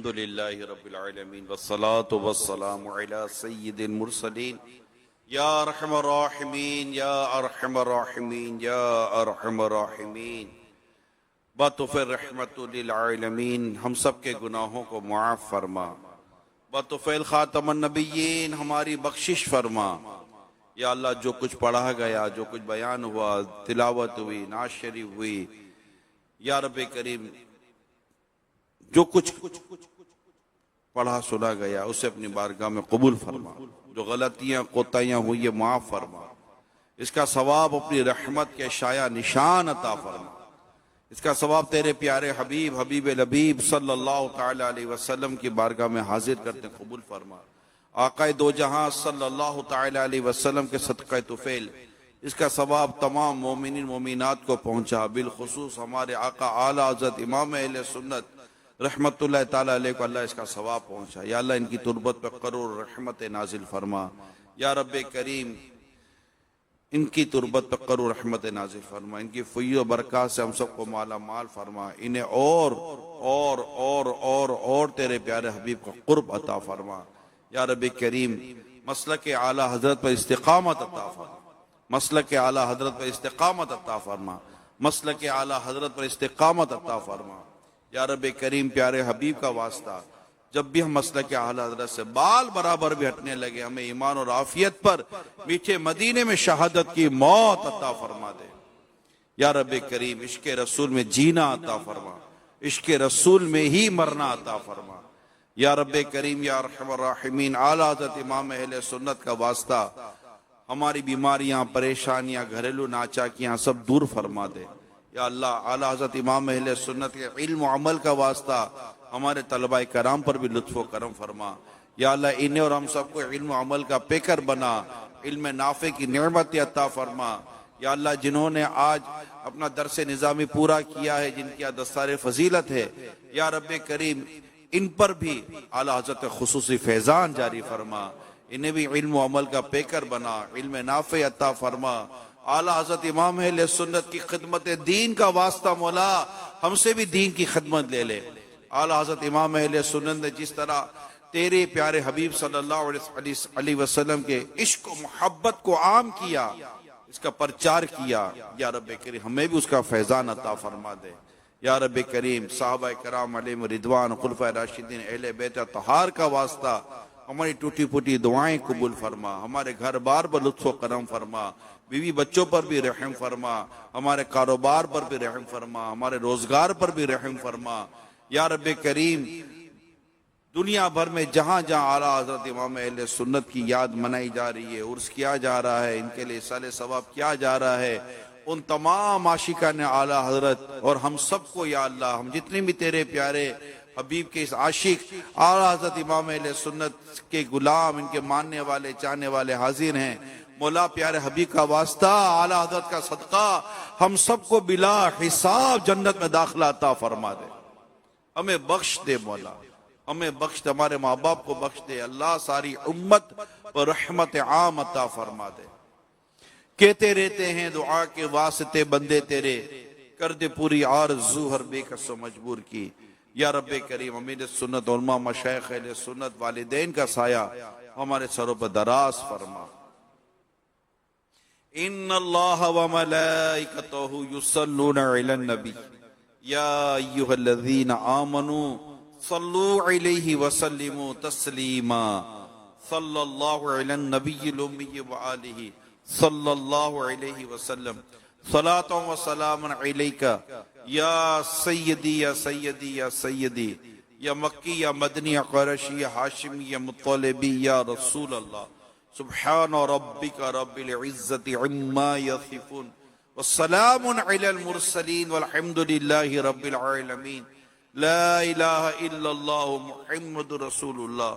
الحمد للہ رب العالمین والصلاة والسلام علی سید المرسلین یا ارحم الراحمین یا ارحم الراحمین یا ارحم الراحمین بطفِ رحمت للعالمین ہم سب کے گناہوں کو معاف فرما، بطفیل خاتم النبیین ہماری بخشش فرما۔ یا اللہ جو کچھ پڑھا گیا، جو کچھ بیان ہوا، تلاوت ہوئی، نعت شریف ہوئی، یا رب کریم جو کچھ پڑھا سنا گیا اسے اپنی بارگاہ میں قبول فرما، جو غلطیاں کوتاہیاں ہوئی یہ معاف فرما، اس کا ثواب اپنی رحمت کے شایع نشان عطا فرما، اس کا ثواب تیرے پیارے حبیب لبیب صلی اللہ تعالی علیہ وسلم کی بارگاہ میں حاضر کرتے قبول فرما۔ آقا دو جہاں صلی اللہ تعالی علیہ وسلم کے صدقہ طفیل اس کا ثواب تمام مومنین مومنات کو پہنچا، بالخصوص ہمارے آقا اعلیٰ حضرت امام اہل سنت رحمت اللہ تعالی علیہ کو اللہ اس کا ثواب پہنچا۔ یا اللہ ان کی تربت پہ قرور رحمت نازل فرما، یا رب کریم ان کی تربت پہ قرور رحمت نازل فرما، ان کی فیض و برکات سے ہم سب کو مالا مال فرما، انہیں اور تیرے پیارے حبیب کا قرب عطا فرما۔ یا رب کریم مسلک اعلیٰ حضرت پر استقامت عطا فرما، مسلک اعلیٰ حضرت پر استقامت عطا فرما، مسلک اعلیٰ حضرت پر استقامت عطا فرما۔ یا رب کریم پیارے حبیب کا واسطہ جب بھی ہم مسلک اعلیٰ حضرت سے بال برابر بھی ہٹنے لگے، ہمیں ایمان اور عافیت پر میٹھے مدینے میں شہادت کی موت عطا فرما دے۔ یا رب کریم عشق رسول میں جینا عطا فرما، عشق رسول میں ہی مرنا عطا فرما۔ یا رب کریم یا ارحم الراحمین اعلیٰ حضرت امام اہل سنت کا واسطہ ہماری بیماریاں، پریشانیاں، گھریلو ناچاکیاں سب دور فرما دے۔ یا اللہ اعلیٰ حضرت امام اہل سنت کے علم و عمل کا واسطہ ہمارے طلبہ کرام پر بھی لطف و کرم فرما۔ یا اللہ انہیں اور ہم سب کو علم و عمل کا پیکر بنا، علم نافع کی نعمت عطا فرما۔ یا اللہ جنہوں نے آج اپنا درس نظامی پورا کیا ہے، جن کی دستار فضیلت ہے، یا رب کریم ان پر بھی اعلیٰ حضرت خصوصی فیضان جاری فرما، انہیں بھی علم و عمل کا پیکر بنا، علم نافع عطا فرما۔ اعلیٰ حضرت امام اہل سنت کی خدمت دین کا واسطہ مولا ہم سے بھی دین کی خدمت لے لے۔ اعلیٰ حضرت امام اہل سنت نے جس طرح تیرے پیارے حبیب صلی اللہ علیہ وسلم کے عشق و محبت کو عام کیا، اس کا پرچار کیا، یا رب کریم ہمیں بھی اس کا فیضان عطا فرما دے۔ یا رب کریم صحابہ کرام علیہم رضوان، خلفائے راشدین، اہل بیت اطہار کا واسطہ ہماری ٹوٹی پھوٹی دعائیں قبول فرما، ہمارے گھر بار پر لطف و کرم فرما، بیوی بچوں پر بھی رحم فرما، ہمارے کاروبار پر بھی رحم فرما، ہمارے روزگار پر بھی رحم فرما۔ یا رب کریم دنیا بھر میں جہاں جہاں اعلیٰ حضرت امام اہل سنت کی یاد منائی جا رہی ہے، عرس کیا جا رہا ہے، ان کے لیے اصالِ ثواب کیا جا رہا ہے، ان تمام عاشقان اعلیٰ حضرت اور ہم سب کو یا اللہ، ہم جتنے بھی تیرے پیارے حبیب کے اس عاشق اعلیٰ حضرت امام اہل سنت کے غلام، ان کے ماننے والے چاہنے والے حاضر ہیں، مولا پیارے حبیب کا واسطہ اعلیٰ حضرت کا صدقہ ہم سب کو بلا حساب جنت میں داخلہ عطا فرما دے، ہمیں بخش دے مولا، ہمیں بخش دے، ہمارے ماں باپ کو بخش دے اللہ، ساری امت پر رحمت عام عطا فرما دے۔ کہتے رہتے ہیں دعا کے واسطے بندے تیرے، کر دے پوری آرزو ہر بے کس و مجبور کی۔ یا رب کریم امیر سنت، علماء، مشائخ اہل سنت، والدین کا سایہ ہمارے سروں پر دراز فرما۔ ان اللہ وملائکتہ یصلون علی النبی یا ایھا الذین آمنوا صلوا علیہ وسلموا تسلیما، صلی اللہ علی النبی الامی وآلہ صلی اللہ علیہ وسلم، صلاۃ و سلام علیک یا سیدی یا سیدی یا سیدی، یا مکی یا مدنی یا قریشی یا ہاشمی یا مطلبی، یا رسول اللہ۔ سبحان ربک رب العزت عما یصفون والسلام علی المرسلین والحمد للہ رب العالمین، لا الہ الا اللہ محمد رسول اللہ۔